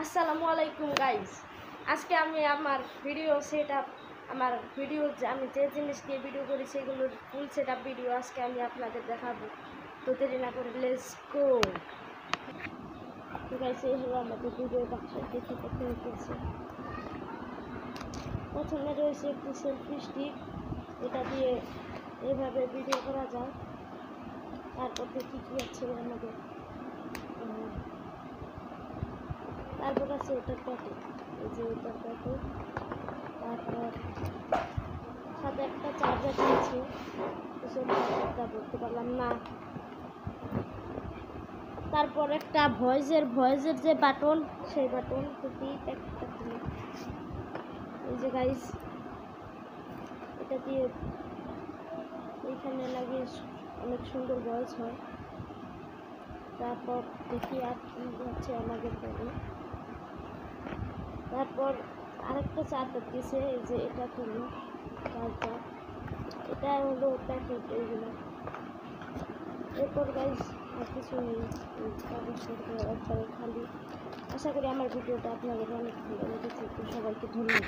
আসসালামু আলাইকুম গাইস। আজকে আমি আমার ভিডিও সেটআপ আমি যে জিনিস দিয়ে ভিডিও করি সেগুলোর ফুল সেটআপ ভিডিও আজকে আমি আপনাদের দেখাবো। তো দেরি না করে লেটস গো। তো গাইস, এই হলো আমাদের ভিডিও বাক্স। দেখে করতে হচ্ছে, প্রথমে রয়েছে একটি সেলফি স্টিক, এটা দিয়ে এইভাবে ভিডিও করা যায়। তারপর দেখি কি আছে আমাদের, তারপর আছে এটার প্যাকেট, এই যে এটার প্যাকেট। তারপর সাথে একটা চার্জার দিয়েছে, চার্জারটা বলতে পারলাম না। তারপর একটা ভয়েসের যে বাটন, সেই বাটন দেখি একটা দিই। এই যে গাইস, এটা দিয়ে এইখানে লাগিয়ে অনেক সুন্দর ভয়েস হয়। তারপর দেখি আর কি হচ্ছে আমাদের কাছে। তারপর আরেকটা চার্জার দিয়েছে, এই যে এটা হলো চার্জার, এটা হলো প্যাকেট এইগুলো। এরপর গাইস আর কিছু নেই, কাগজপত্র একবারে খালি। আশা করি আমার ভিডিওটা আপনাদের অনেক ভালো লেগেছে। সবাইকে ধন্যবাদ।